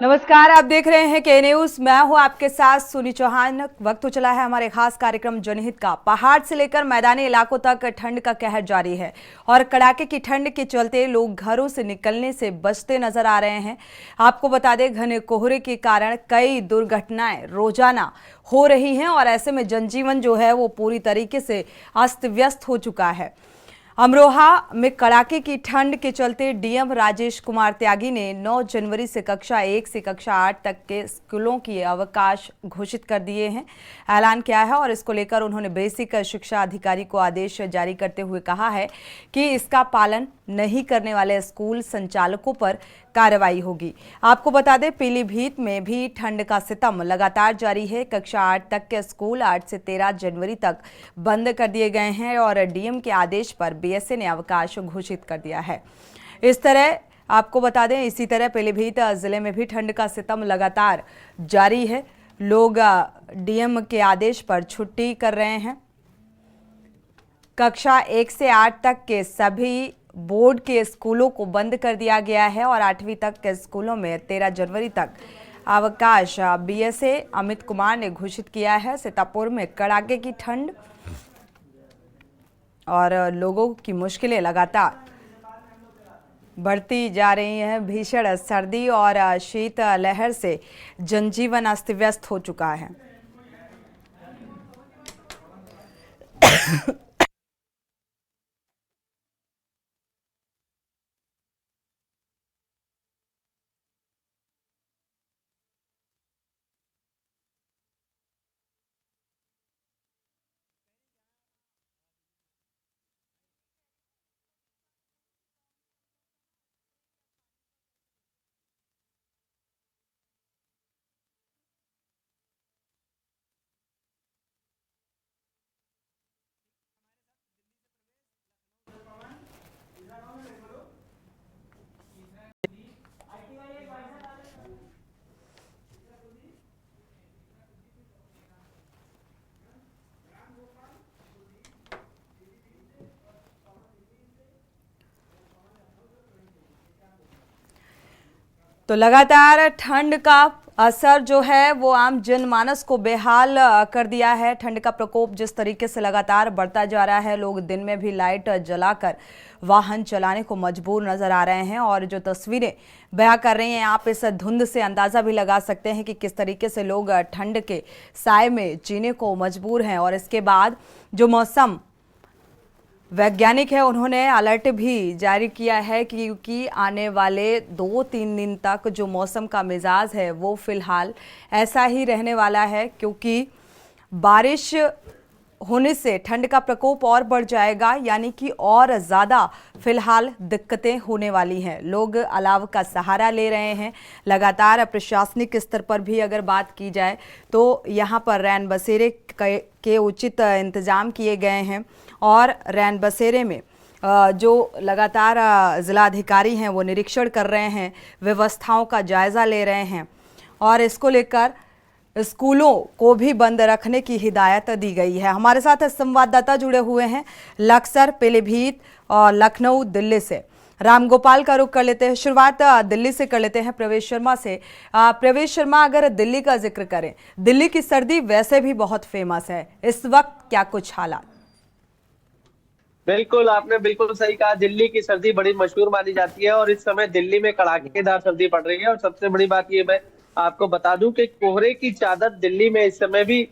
नमस्कार, आप देख रहे हैं के न्यूज। मैं हूं आपके साथ सुनी चौहान। वक्त हो चला है हमारे खास कार्यक्रम जनहित का। पहाड़ से लेकर मैदानी इलाकों तक ठंड का कहर जारी है और कड़ाके की ठंड के चलते लोग घरों से निकलने से बचते नजर आ रहे हैं। आपको बता दें, घने कोहरे के कारण कई दुर्घटनाएं रोजाना हो रही हैं और ऐसे में जनजीवन जो है वो पूरी तरीके से अस्त व्यस्त हो चुका है। अमरोहा में कड़ाके की ठंड के चलते डीएम राजेश कुमार त्यागी ने 9 जनवरी से कक्षा 1 से कक्षा 8 तक के स्कूलों की अवकाश घोषित कर दिए हैं, ऐलान किया है। और इसको लेकर उन्होंने बेसिक शिक्षा अधिकारी को आदेश जारी करते हुए कहा है कि इसका पालन नहीं करने वाले स्कूल संचालकों पर कार्रवाई होगी। आपको बता दें, पीलीभीत में भी ठंड का सितम लगातार जारी है। कक्षा 8 तक के स्कूल 8 से 13 जनवरी तक बंद कर दिए गए हैं और डीएम के आदेश पर बीएसए ने अवकाश घोषित कर दिया है। इस तरह आपको बता दें, इसी तरह पीलीभीत जिले में भी ठंड का सितम लगातार जारी है। लोग डीएम के आदेश पर छुट्टी कर रहे हैं। कक्षा 1 से 8 तक के सभी बोर्ड के स्कूलों को बंद कर दिया गया है और 8वीं तक के स्कूलों में 13 जनवरी तक अवकाश बीएसए अमित कुमार ने घोषित किया है। सीतापुर में कड़ाके की ठंड और लोगों की मुश्किलें लगातार बढ़ती जा रही हैं। भीषण सर्दी और शीत लहर से जनजीवन अस्त व्यस्त हो चुका है। तो लगातार ठंड का असर जो है वो आम जनमानस को बेहाल कर दिया है। ठंड का प्रकोप जिस तरीके से लगातार बढ़ता जा रहा है, लोग दिन में भी लाइट जलाकर वाहन चलाने को मजबूर नजर आ रहे हैं। और जो तस्वीरें बयां कर रही हैं, आप इस धुंध से अंदाजा भी लगा सकते हैं कि किस तरीके से लोग ठंड के साए में जीने को मजबूर हैं। और इसके बाद जो मौसम वैज्ञानिक है, उन्होंने अलर्ट भी जारी किया है क्योंकि आने वाले 2-3 दिन तक जो मौसम का मिजाज है वो फिलहाल ऐसा ही रहने वाला है, क्योंकि बारिश होने से ठंड का प्रकोप और बढ़ जाएगा, यानी कि और ज़्यादा फिलहाल दिक्कतें होने वाली हैं। लोग अलाव का सहारा ले रहे हैं। लगातार प्रशासनिक स्तर पर भी अगर बात की जाए तो यहाँ पर रैन बसेरे के उचित इंतजाम किए गए हैं और रैन बसेरे में जो लगातार जिलाधिकारी हैं वो निरीक्षण कर रहे हैं, व्यवस्थाओं का जायजा ले रहे हैं और इसको लेकर स्कूलों को भी बंद रखने की हिदायत दी गई है। हमारे साथ संवाददाता जुड़े हुए हैं लक्सर, पीलीभीत और लखनऊ, दिल्ली से। रामगोपाल का रुख कर लेते हैं। शुरुआत दिल्ली से कर लेते हैं प्रवेश शर्मा से। प्रवेश शर्मा, अगर दिल्ली का जिक्र करें, दिल्ली की सर्दी वैसे भी बहुत फेमस है, इस वक्त क्या कुछ हालात? बिल्कुल, आपने बिल्कुल सही कहा। दिल्ली की सर्दी बड़ी मशहूर मानी जाती है और इस समय दिल्ली में कड़ाकेदार सर्दी पड़ रही है। और सबसे बड़ी बात ये मैं आपको बता दूं कि कोहरे की चादर दिल्ली में इस समय भी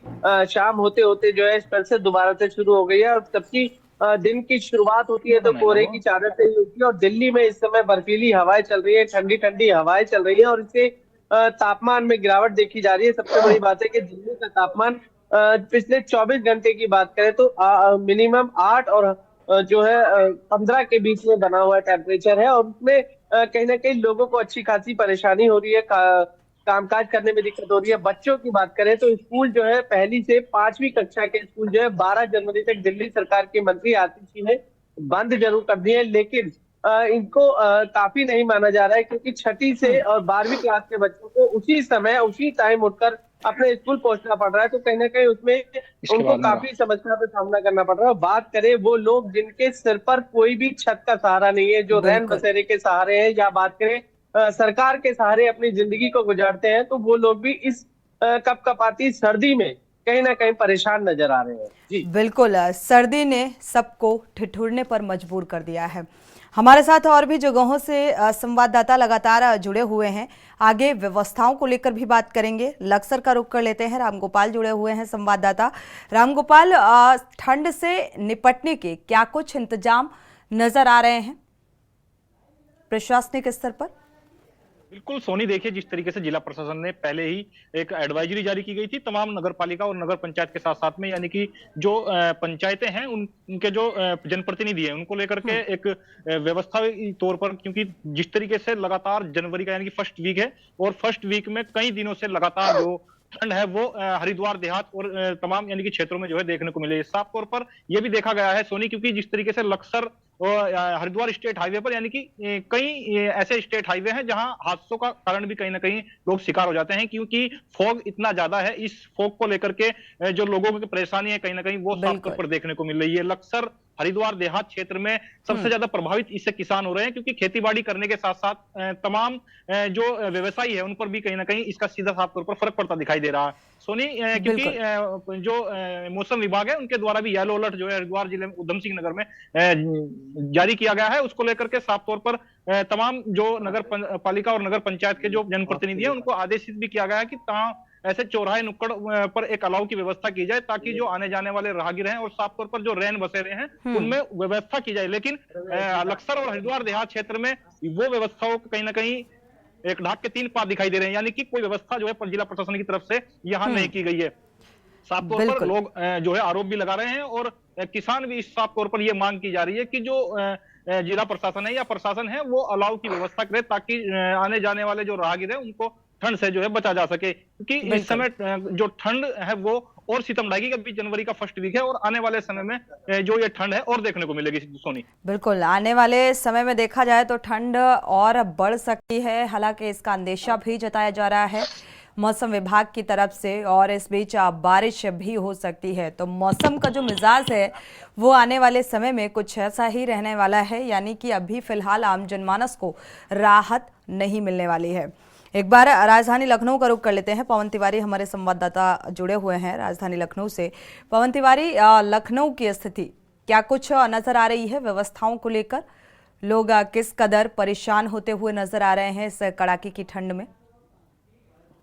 शाम होते होते जो है फिर से दोबारा से शुरू हो गई है। और सबकी दिन की शुरुआत होती है तो कोहरे की चादर से ही होती है। और दिल्ली में इस समय बर्फीली हवाएं चल रही है, ठंडी ठंडी हवाएं चल रही है और इससे तापमान में गिरावट देखी जा रही है। सबसे बड़ी बात है कि दिल्ली का तापमान पिछले 24 घंटे की बात करें तो मिनिमम 8 और जो है 15 के बीच में बना हुआ टेम्परेचर है। और उसमें कहीं ना कहीं लोगों को अच्छी खासी परेशानी हो रही है, कामकाज करने में दिक्कत हो रही है। बच्चों की बात करें तो स्कूल जो है 1ली से 5वीं कक्षा के स्कूल जो है 12 जनवरी तक दिल्ली सरकार के मंत्री आतिश सिंह ने बंद जरूर कर दिए, लेकिन इनको काफी नहीं माना जा रहा है, क्योंकि 6ठी से और 12वीं क्लास के बच्चों को उसी समय उसी टाइम उठकर अपने स्कूल पहुंचना पड़ रहा है। तो कहीं ना कहीं उसमें उनको काफी समस्या का सामना करना पड़ रहा है। बात करें वो लोग जिनके सिर पर कोई भी छत का सहारा नहीं है, जो रैन बसेरे के सहारे हैं, या बात करें सरकार के सहारे अपनी जिंदगी को गुजारते हैं, तो वो लोग भी इस कपकपाती सर्दी में कहीं ना कहीं परेशान नजर आ रहे हैं। जी बिल्कुल सर्दी ने सबको ठिठुरने पर मजबूर कर दिया है। हमारे साथ और भी जगहों से संवाददाता लगातार जुड़े हुए हैं। आगे व्यवस्थाओं को लेकर भी बात करेंगे। लक्सर का रुख कर लेते हैं, रामगोपाल जुड़े हुए हैं संवाददाता। रामगोपाल, ठंड से निपटने के क्या कुछ इंतजाम नजर आ रहे हैं प्रशासनिक स्तर पर? बिल्कुल सोनी, देखिए जिस तरीके से जिला प्रशासन ने पहले ही एक एडवाइजरी जारी की गई थी तमाम नगर पालिका और नगर पंचायत के साथ साथ में, यानी कि जो पंचायतें हैं उनके जो जनप्रतिनिधि हैं उनको लेकर के एक व्यवस्था तौर पर, क्योंकि जिस तरीके से लगातार जनवरी का यानी कि फर्स्ट वीक है और फर्स्ट वीक में कई दिनों से लगातार जो ठंड है वो हरिद्वार देहात और तमाम यानी कि क्षेत्रों में जो है देखने को मिले। साफ तौर पर यह भी देखा गया है सोनी, क्योंकि जिस तरीके से लक्सर और हरिद्वार स्टेट हाईवे पर यानी कि कई ऐसे स्टेट हाईवे हैं जहां हादसों का कारण भी कहीं ना कहीं लोग शिकार हो जाते हैं, क्योंकि फॉग इतना ज्यादा है। इस फॉग को लेकर के जो लोगों की परेशानी है कहीं ना कहीं वो साफ तौर पर देखने को मिल रही है। लक्सर हरिद्वार देहात क्षेत्र में सबसे ज्यादा प्रभावित इससे किसान हो रहे हैं, क्योंकि खेतीबाड़ी करने के साथ साथ तमाम जो व्यवसायी है उन पर भी कहीं ना कहीं इसका सीधा साफ तौर पर फर्क पड़ता दिखाई दे रहा है सोनी, क्योंकि जो मौसम विभाग है उनके द्वारा भी येलो अलर्ट जो है हरिद्वार जिले में उधम सिंह नगर में जारी किया गया है। उसको लेकर के साफ तौर पर तमाम जो नगर पालिका और नगर पंचायत के जो जनप्रतिनिधि है उनको आदेशित भी किया गया है कि ऐसे चौराहे नुक्कड़ पर एक अलाव की व्यवस्था की जाए, ताकि जो आने जाने वाले राहगीर हैं और साफ तौर पर जो रैन बसेरे हैं उनमें व्यवस्था की जाए। लेकिन लक्सर और हरिद्वार देहात क्षेत्र में वो व्यवस्थाओं को कहीं ना कहीं एक ढाक के तीन पात दिखाई दे रहे हैं, यानी कि कोई व्यवस्था जो है जिला प्रशासन की तरफ से यहाँ नहीं की गई है। साफ तौर पर लोग जो है आरोप भी लगा रहे हैं और किसान भी इस साफ तौर पर यह मांग की जा रही है कि जो जिला प्रशासन है या प्रशासन है वो अलाव की व्यवस्था करे, ताकि आने जाने वाले जो राहगीर है उनको ठंड से जो है बचा जा सके, क्योंकि इस समय जो ठंड है वो और सितम ढाएगी। अभी जनवरी का फर्स्ट वीक है और आने वाले समय में जो ये ठंड है और देखने को मिलेगी सोनी। बिल्कुल, आने वाले समय में देखा जाए तो ठंड और बढ़ सकती है, हालांकि इसका अंदेशा भी जताया जा रहा है मौसम विभाग की तरफ से, और इस बीच बारिश भी हो सकती है। तो मौसम का जो मिजाज है वो आने वाले समय में कुछ ऐसा ही रहने वाला है, यानी कि अभी फिलहाल आम जनमानस को राहत नहीं मिलने वाली है। एक बार राजधानी लखनऊ का रुख कर लेते हैं। पवन तिवारी हमारे संवाददाता जुड़े हुए हैं राजधानी लखनऊ से। पवन तिवारी, लखनऊ की स्थिति क्या कुछ नजर आ रही है? व्यवस्थाओं को लेकर लोग किस कदर परेशान होते हुए नजर आ रहे हैं इस कड़ाके की ठंड में?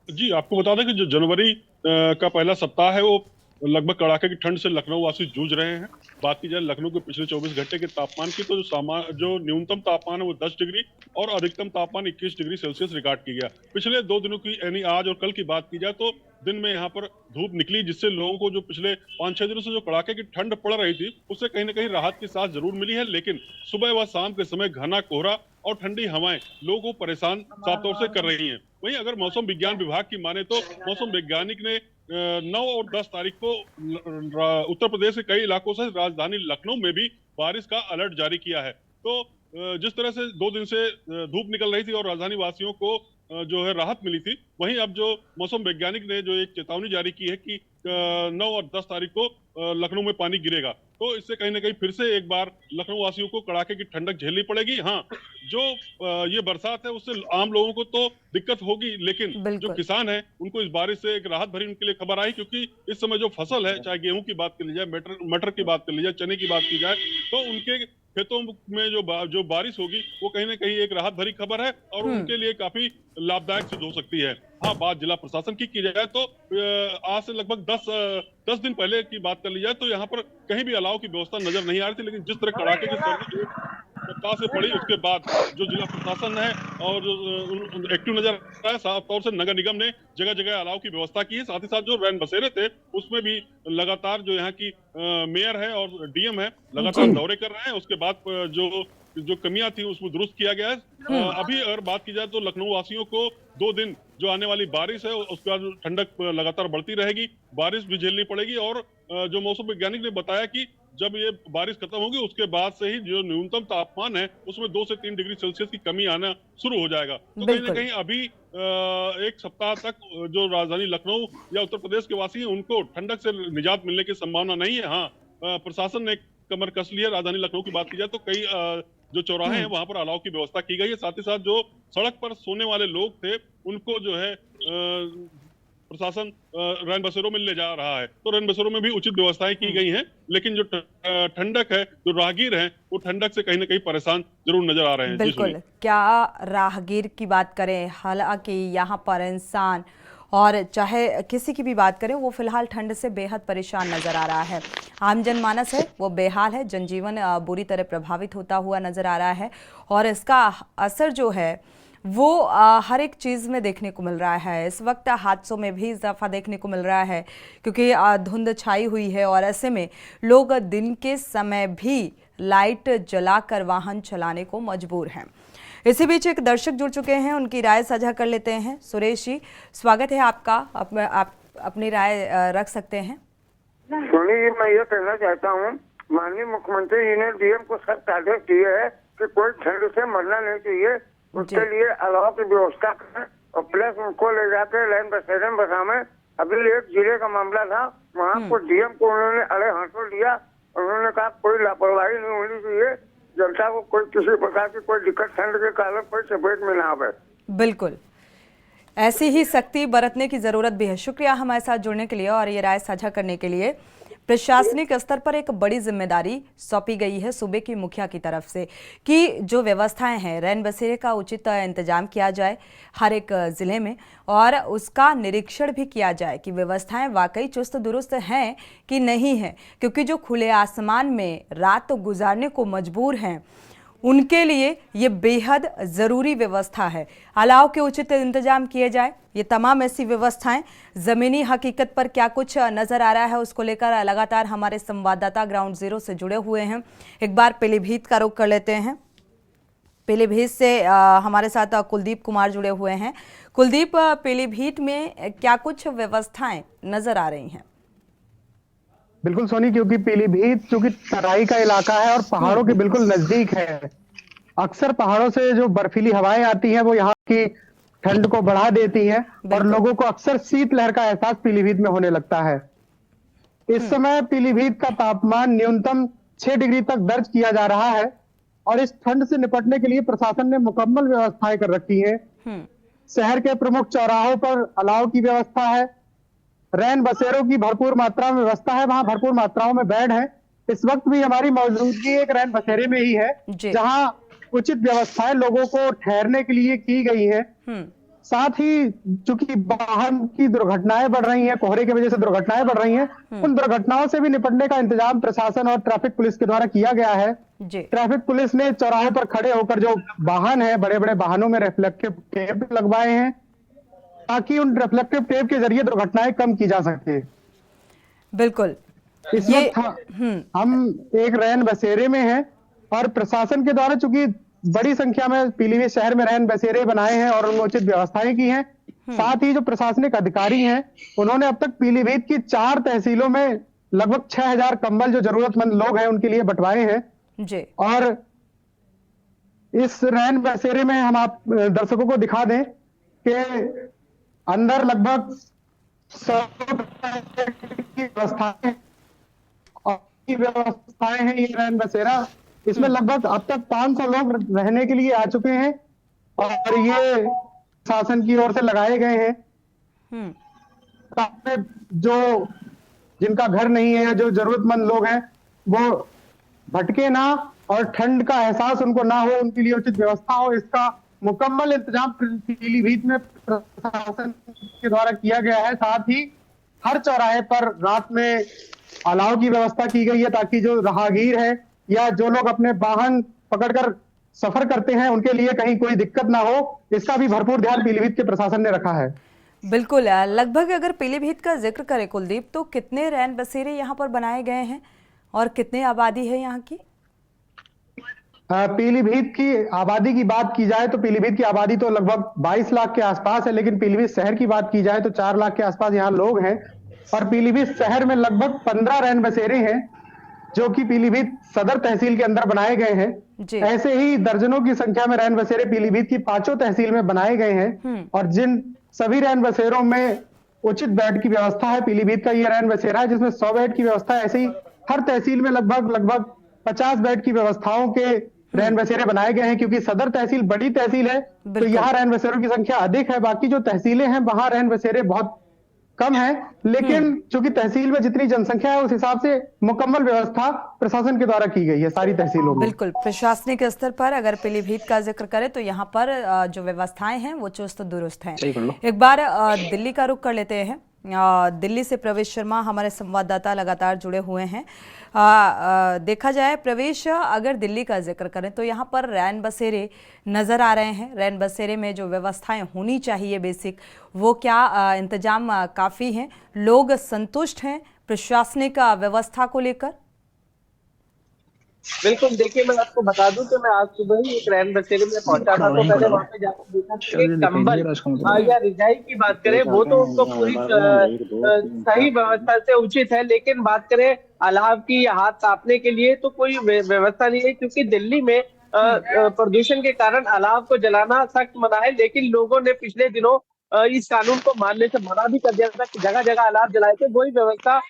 जी, आपको बता दें कि जो जनवरी का पहला सप्ताह है वो लगभग कड़ाके की ठंड से लखनऊ वासी जूझ रहे हैं। बात की जाए लखनऊ के पिछले 24 घंटे के तापमान की, तो जो न्यूनतम तापमान है वो 10 डिग्री और अधिकतम तापमान 21 डिग्री सेल्सियस रिकॉर्ड किया गया। पिछले 2 दिनों की यानी आज और कल की बात की जाए तो दिन में यहाँ पर धूप निकली, जिससे लोगों को जो पिछले 5-6 दिनों से जो कड़ाके की ठंड पड़ रही थी उससे कहीं ना कहीं राहत की सांस जरूर मिली है। लेकिन सुबह व शाम के समय घना कोहरा और ठंडी हवाएं लोगों को परेशान साफ तौर से कर रही हैं। वहीं अगर मौसम विज्ञान विभाग की माने तो मौसम वैज्ञानिक ने 9 और 10 तारीख को उत्तर प्रदेश के कई इलाकों से राजधानी लखनऊ में भी बारिश का अलर्ट जारी किया है। तो जिस तरह से 2 दिन से धूप निकल रही थी और राजधानी वासियों को जो है राहत मिली थी, वहीं अब जो मौसम वैज्ञानिक ने जो एक चेतावनी जारी की है कि 9 और 10 तारीख को लखनऊ में पानी गिरेगा, तो इससे कहीं ना कहीं फिर से एक बार लखनऊ वासियों को कड़ाके की ठंडक झेलनी पड़ेगी। हाँ, जो ये बरसात है उससे आम लोगों को तो दिक्कत होगी, लेकिन जो किसान है उनको इस बारिश से एक राहत भरी उनके लिए खबर आई, क्योंकि इस समय जो फसल है, चाहे गेहूं की बात कर ली जाए, मटर की बात कर ली जाए, चने की बात की जाए, तो उनके खेतों में जो बारिश होगी वो कहीं ना कहीं एक राहत भरी खबर है और उनके लिए काफी लाभदायक सिद्ध हो सकती है। हाँ, बात जिला प्रशासन की जाए तो आज से लगभग 10 दिन पहले की बात कर ली जाए तो यहाँ पर कहीं भी अलाव की व्यवस्था नजर नहीं आ रही थी, लेकिन जिस तरह कड़ाके की सर्दी सप्ताह से पड़ी उसके बाद जो जिला प्रशासन है और एक्टिव नजर आ रहा है। साफ तौर से नगर निगम ने जगह जगह अलाव की व्यवस्था की है। साथ ही साथ जो रैन बसेरे थे उसमें भी लगातार जो यहाँ की मेयर है और डीएम है लगातार दौरे कर रहे हैं। उसके बाद जो कमियां थी उसमें दुरुस्त किया गया है। अभी अगर बात की जाए तो लखनऊ वासियों को 2 दिन जो आने वाली बारिश है उसके बाद ठंडक लगातार बढ़ती रहेगी, बारिश भी झेलनी पड़ेगी और जो मौसम वैज्ञानिक ने बताया कि जब ये बारिश खत्म होगी उसके बाद से ही जो न्यूनतम तापमान है उसमें 2 से 3 डिग्री सेल्सियस की कमी आना शुरू हो जाएगा। तो कहीं ना कहीं अभी एक सप्ताह तक जो राजधानी लखनऊ या उत्तर प्रदेश के वासी हैं उनको ठंडक से निजात मिलने की संभावना नहीं है। हाँ, प्रशासन ने कमर कस ली है। राजधानी लखनऊ की बात की जाए तो कई जो चौराहे हैं वहां पर अलाव की व्यवस्था की गई है। साथ ही साथ जो सड़क पर सोने वाले लोग थे उनको जो है प्रशासन रैन बसेरों में ले जा रहा है, तो रैन बसेरों में भी उचित व्यवस्थाएं की गई हैं। लेकिन जो ठंडक है, जो राहगीर हैं, वो ठंडक से कहीं ना कहीं परेशान जरूर नजर आ रहे हैं। बिल्कुल, क्या राहगीर की बात करें, हालांकि यहाँ पर इंसान और चाहे किसी की भी बात करें, वो फिलहाल ठंड से बेहद परेशान नजर आ रहा है। आम जनमानस है वो बेहाल है, जनजीवन बुरी तरह प्रभावित होता हुआ नजर आ रहा है और इसका असर जो है वो हर एक चीज़ में देखने को मिल रहा है। इस वक्त हादसों में भी इजाफा देखने को मिल रहा है क्योंकि धुंध छाई हुई है और ऐसे में लोग दिन के समय भी लाइट जलाकर वाहन चलाने को मजबूर हैं। इसी बीच एक दर्शक जुड़ चुके हैं, उनकी राय साझा कर लेते हैं। सुरेश जी, स्वागत है आपका, आप अपनी राय रख सकते हैं। सुनिए, मैं ये कहना चाहता हूँ, माननीय मुख्यमंत्री जी ने डीएम को सख्त आदेश दिए है कि कोई ठंड से मरना नहीं चाहिए, उसके लिए अलाव की व्यवस्था करें और प्लस उनको ले जाकर लाइन बसेरे में बसावें। अभी एक जिले का मामला था, वहाँ को डीएम को उन्होंने अड़े हाथों लिया, उन्होंने कहा कोई लापरवाही नहीं होनी चाहिए, जनता को कोई किसी प्रकार की कोई दिक्कत ठंड के कारण कोई चपेट में ना आवे। बिल्कुल, ऐसी ही सख्ती बरतने की जरूरत भी है। शुक्रिया हमारे साथ जुड़ने के लिए और ये राय साझा करने के लिए। प्रशासनिक स्तर पर एक बड़ी जिम्मेदारी सौंपी गई है सूबे की मुखिया की तरफ से कि जो व्यवस्थाएं हैं, रैन बसेरे का उचित इंतजाम किया जाए हर एक जिले में और उसका निरीक्षण भी किया जाए कि व्यवस्थाएं वाकई चुस्त दुरुस्त हैं कि नहीं है, क्योंकि जो खुले आसमान में रात गुजारने को मजबूर हैं उनके लिए ये बेहद ज़रूरी व्यवस्था है। अलाव के उचित इंतजाम किए जाए। ये तमाम ऐसी व्यवस्थाएं ज़मीनी हकीकत पर क्या कुछ नज़र आ रहा है उसको लेकर लगातार हमारे संवाददाता ग्राउंड जीरो से जुड़े हुए हैं। एक बार पीलीभीत का रुख कर लेते हैं। पीलीभीत से हमारे साथ कुलदीप कुमार जुड़े हुए हैं। कुलदीप, पीलीभीत में क्या कुछ व्यवस्थाएं नज़र आ रही हैं? बिल्कुल सोनी, क्योंकि पीलीभीत चूंकि तराई का इलाका है और पहाड़ों के बिल्कुल नजदीक है, अक्सर पहाड़ों से जो बर्फीली हवाएं आती हैं वो यहाँ की ठंड को बढ़ा देती हैं और लोगों को अक्सर शीतलहर का एहसास पीलीभीत में होने लगता है। इस समय पीलीभीत का तापमान न्यूनतम 6 डिग्री तक दर्ज किया जा रहा है और इस ठंड से निपटने के लिए प्रशासन ने मुकम्मल व्यवस्थाएं कर रखी है। शहर के प्रमुख चौराहों पर अलाव की व्यवस्था है, रैन बसेरों की भरपूर मात्रा में व्यवस्था है, वहां भरपूर मात्राओं में बेड है। इस वक्त भी हमारी मौजूदगी एक रैन बसेरे में ही है जहां उचित व्यवस्थाएं लोगों को ठहरने के लिए की गई है। साथ ही चूंकि वाहन की दुर्घटनाएं बढ़ रही हैं, कोहरे की वजह से दुर्घटनाएं बढ़ रही हैं, उन दुर्घटनाओं से भी निपटने का इंतजाम प्रशासन और ट्रैफिक पुलिस के द्वारा किया गया है। ट्रैफिक पुलिस ने चौराहे पर खड़े होकर जो वाहन है, बड़े बड़े वाहनों में रिफ्लेक्टिव टेप लगवाए हैं ताकि उन रिफ्लेक्टिव टेप के जरिए दुर्घटनाएं कम की जा सके। बिल्कुल, इस वक्त हम एक रैन बसेरे में हैं और प्रशासन के द्वारा चूंकि बड़ी संख्या में पीलीभीत शहर में रैन बसेरे बनाए हैं और उनमें उचित व्यवस्थाएं की हैं। साथ ही जो प्रशासनिक अधिकारी हैं उन्होंने अब तक पीलीभीत की 4 तहसीलों में लगभग 6000 कंबल जो जरूरतमंद लोग हैं उनके लिए बंटवाए हैं जी। और इस रैन बसेरे में हम आप दर्शकों को दिखा दें कि अंदर लगभग 100 की व्यवस्थाएं हैं। ये रैन बसेरा, इसमें लगभग अब तक 500 लोग रहने के लिए आ चुके हैं और ये शासन की ओर से लगाए गए हैं ताकि जो जिनका घर नहीं है, जो जरूरतमंद लोग हैं, वो भटके ना और ठंड का एहसास उनको ना हो, उनके लिए उचित व्यवस्था हो। इसका मुकम्मल इंतजाम पीलीभीत में प्रशासन के द्वारा किया गया है। साथ ही हर चौराहे पर रात में अलाव की व्यवस्था की गई है ताकि जो राहगीर है या जो लोग अपने वाहन पकड़कर सफर करते हैं उनके लिए कहीं कोई दिक्कत ना हो, इसका भी भरपूर ध्यान पीलीभीत के प्रशासन ने रखा है। बिल्कुल, लगभग अगर पीलीभीत का जिक्र करें कुलदीप, तो कितने रैन बसेरे यहाँ पर बनाए गए हैं और कितनी आबादी है यहाँ की? पीलीभीत की आबादी की बात की जाए तो पीलीभीत की आबादी तो लगभग 22 लाख के आसपास है, लेकिन पीलीभीत शहर की बात की जाए तो 4 लाख के आसपास यहाँ लोग हैं और पीलीभीत शहर में लगभग 15 रैन बसेरे हैं जो कि पीलीभीत सदर तहसील के अंदर बनाए गए हैं। ऐसे ही दर्जनों की संख्या में रैन बसेरे पीलीभीत की 5 तहसील में बनाए गए हैं और जिन सभी रैन बसेरों में उचित बेड की व्यवस्था है, पीलीभीत का ये रैन बसेरा है जिसमें 100 बेड की व्यवस्था है। ऐसे ही हर तहसील में लगभग 50 बेड की व्यवस्थाओं के रैन बसेरे बनाए गए हैं, क्योंकि सदर तहसील बड़ी तहसील है, तो बिल्कुल। यहाँ रैन बसेरों की संख्या अधिक है। बाकी जो तहसीलें हैं वहां रैन बसेरे बहुत कम है, लेकिन चूंकि तहसील में जितनी जनसंख्या है उस हिसाब से मुकम्मल व्यवस्था प्रशासन के द्वारा की गई है सारी तहसीलों में। बिल्कुल, प्रशासनिक स्तर पर अगर पीलीभीत का जिक्र करें तो यहाँ पर जो व्यवस्थाएं हैं वो चुस्त दुरुस्त हैं। एक बार दिल्ली का रुख कर लेते हैं। दिल्ली से प्रवेश शर्मा हमारे संवाददाता लगातार जुड़े हुए हैं। देखा जाए प्रवेश, अगर दिल्ली का जिक्र करें तो यहाँ पर रैन बसेरे नज़र आ रहे हैं। रैन बसेरे में जो व्यवस्थाएं होनी चाहिए बेसिक, वो क्या इंतजाम काफ़ी हैं? लोग संतुष्ट हैं प्रशासनिक व्यवस्था को लेकर? बिल्कुल, देखिए मैं आपको बता दूं कि मैं आज सुबह ही एक रैन बसेरे में पहुंचा था, तो पहले वहां पे जाकर देखा कि कंबल या रजाई की बात करें वो तो उनको पूरी सही व्यवस्था से उचित है, लेकिन बात करें अलाव की या हाथ साफने के लिए तो कोई व्यवस्था नहीं है, क्योंकि दिल्ली में प्रदूषण के कारण अलाव को जलाना सख्त मना है। लेकिन लोगों ने पिछले दिनों इस कानून को मानने से मना भी कर दिया था कि जगह जगह अलाव जलाए थे। वही व्यवस्था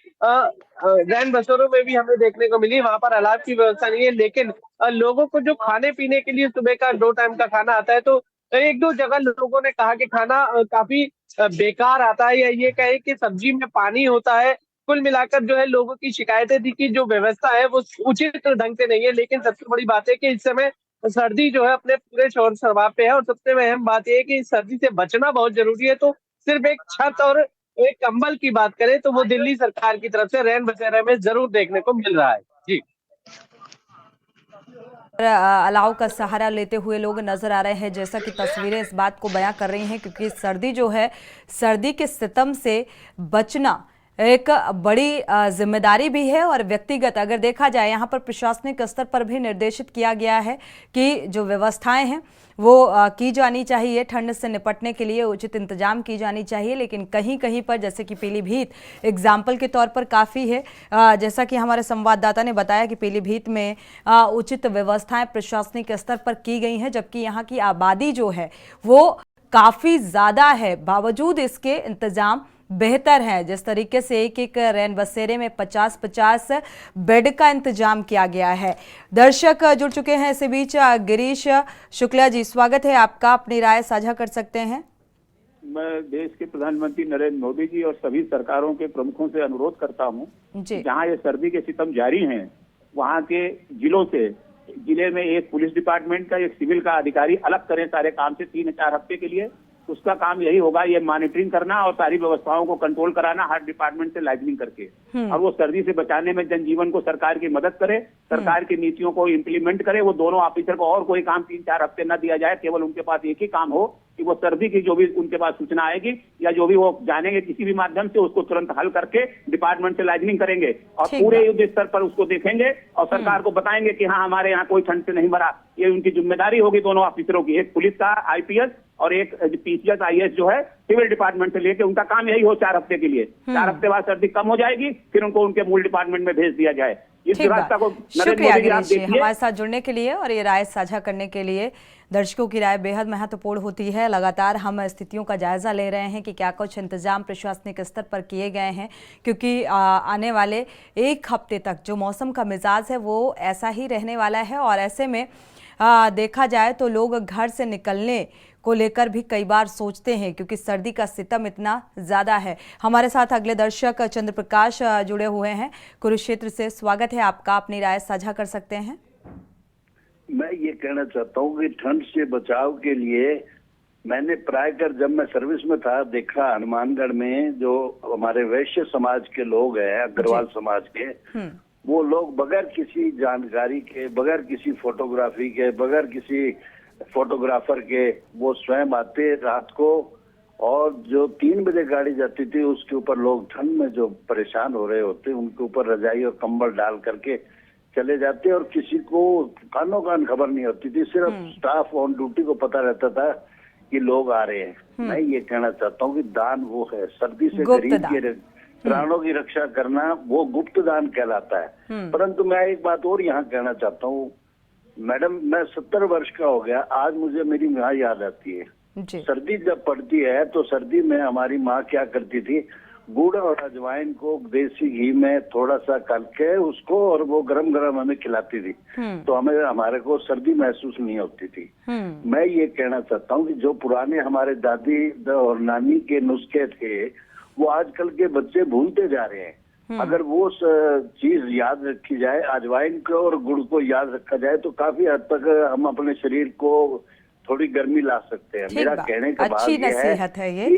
रैन बसेरों में भी हमें देखने को मिली। वहां पर अलाव की व्यवस्था नहीं है, लेकिन लोगों को जो खाने पीने के लिए सुबह का 2 टाइम का खाना आता है, तो एक दो जगह लोगों ने कहा कि खाना काफी बेकार आता है, या ये कहे कि सब्जी में पानी होता है। कुल मिलाकर जो है लोगों की शिकायतें थी कि जो व्यवस्था है वो उचित ढंग से नहीं है। लेकिन सबसे बड़ी बात है कि इस समय सर्दी जो है अपने पूरे शोर शराब पे है, और सबसे अहम बात यह है कि इस सर्दी से बचना बहुत जरूरी है। तो सिर्फ एक छत और एक कंबल की बात करें तो वो दिल्ली सरकार की तरफ से रैन बसेरे में जरूर देखने को मिल रहा है। जी, अलाव का सहारा लेते हुए लोग नजर आ रहे हैं, जैसा कि तस्वीरें इस बात को बयां कर रही हैं, क्योंकि सर्दी जो है, सर्दी के सितम से बचना एक बड़ी जिम्मेदारी भी है। और व्यक्तिगत अगर देखा जाए, यहाँ पर प्रशासनिक स्तर पर भी निर्देशित किया गया है कि जो व्यवस्थाएं हैं वो की जानी चाहिए, ठंड से निपटने के लिए उचित इंतजाम की जानी चाहिए। लेकिन कहीं कहीं पर, जैसे कि पीलीभीत एग्जाम्पल के तौर पर काफ़ी है, जैसा कि हमारे संवाददाता ने बताया कि पीलीभीत में उचित व्यवस्थाएं प्रशासनिक स्तर पर की गई हैं, जबकि यहाँ की आबादी जो है वो काफ़ी ज़्यादा है, बावजूद इसके इंतजाम बेहतर है। जिस तरीके से एक एक रैन बसेरे में 50-50 बेड का इंतजाम किया गया है। दर्शक जुड़ चुके हैं इसी बीच। गिरीश शुक्ला जी, स्वागत है आपका, अपनी राय साझा कर सकते हैं। मैं देश के प्रधानमंत्री नरेंद्र मोदी जी और सभी सरकारों के प्रमुखों से अनुरोध करता हूं, जहां ये सर्दी के सितम जारी हैं, वहां के जिलों से, जिले में एक पुलिस डिपार्टमेंट का, एक सिविल का अधिकारी अलग करें सारे काम से 3-4 हफ्ते के लिए। उसका काम यही होगा, ये मॉनिटरिंग करना और सारी व्यवस्थाओं को कंट्रोल कराना, हर डिपार्टमेंट से लाइजनिंग करके, और वो सर्दी से बचाने में जनजीवन को सरकार की मदद करे, सरकार की नीतियों को इम्प्लीमेंट करे। वो दोनों ऑफिसर को और कोई काम 3-4 हफ्ते न दिया जाए, केवल उनके पास एक ही काम हो कि वो सर्दी की जो भी उनके पास सूचना आएगी या जो भी वो जानेंगे किसी भी माध्यम से, उसको तुरंत हल करके डिपार्टमेंट से लाइजनिंग करेंगे और पूरे युद्ध स्तर पर उसको देखेंगे और सरकार को बताएंगे कि हाँ, हमारे यहाँ कोई ठंड से नहीं मरा। ये उनकी जिम्मेदारी होगी दोनों ऑफिसरों की, एक पुलिस का आईपीएस और एक पीसीएस आईएएस जो है सिविल डिपार्टमेंट से लेके। उनका काम यही हो 4 हफ्ते के लिए। 4 हफ्ते बाद सर्दी कम हो जाएगी, फिर उनको उनके मूल डिपार्टमेंट में भेज दिया जाए। इस व्यवस्था को शुक्रिया गिरीश जी हमारे साथ जुड़ने के लिए और ये राय साझा करने के लिए। दर्शकों की राय बेहद महत्वपूर्ण होती है। लगातार हम स्थितियों का जायजा ले रहे हैं कि क्या कुछ इंतजाम प्रशासनिक स्तर पर किए गए हैं, क्योंकि आने वाले 1 हफ्ते तक जो मौसम का मिजाज है वो ऐसा ही रहने वाला है। और ऐसे में देखा जाए तो लोग घर से निकलने को लेकर भी कई बार सोचते हैं, क्योंकि सर्दी का सितम इतना ज़्यादा है। हमारे साथ अगले दर्शक चंद्र प्रकाश जुड़े हुए हैं कुरुक्षेत्र से। स्वागत है आपका, अपनी राय साझा कर सकते हैं। मैं ये कहना चाहता हूँ कि ठंड से बचाव के लिए मैंने प्राय कर, जब मैं सर्विस में था, देखा हनुमानगढ़ में जो हमारे वैश्य समाज के लोग हैं, अग्रवाल समाज के, वो लोग बगैर किसी जानकारी के, बगैर किसी फोटोग्राफी के, बगैर किसी फोटोग्राफर के, वो स्वयं आते रात को, और जो 3 बजे गाड़ी जाती थी उसके ऊपर लोग ठंड में जो परेशान हो रहे होते उनके ऊपर रजाई और कंबल डाल करके चले जाते, और किसी को कानो कान खबर नहीं होती थी। सिर्फ स्टाफ ऑन ड्यूटी को पता रहता था कि लोग आ रहे हैं। मैं ये कहना चाहता हूँ कि दान वो है, सर्दी से गरीब के प्राणों की रक्षा करना वो गुप्त दान कहलाता है। परंतु मैं एक बात और यहाँ कहना चाहता हूँ मैडम, मैं 70 वर्ष का हो गया, आज मुझे मेरी माँ याद आती है। सर्दी जब पड़ती है तो सर्दी में हमारी माँ क्या करती थी, गुड़ और अजवाइन को देसी घी में थोड़ा सा करके उसको, और वो गरम गरम हमें खिलाती थी, तो हमारे को सर्दी महसूस नहीं होती थी। मैं ये कहना चाहता हूँ कि जो पुराने हमारे दादी और नानी के नुस्खे थे वो आजकल के बच्चे भूलते जा रहे हैं। अगर वो चीज याद रखी जाए, अजवाइन को और गुड़ को याद रखा जाए, तो काफी हद तक हम अपने शरीर को थोड़ी गर्मी ला सकते हैं। मेरा कहने का अच्छी भाव नसीहत है ये।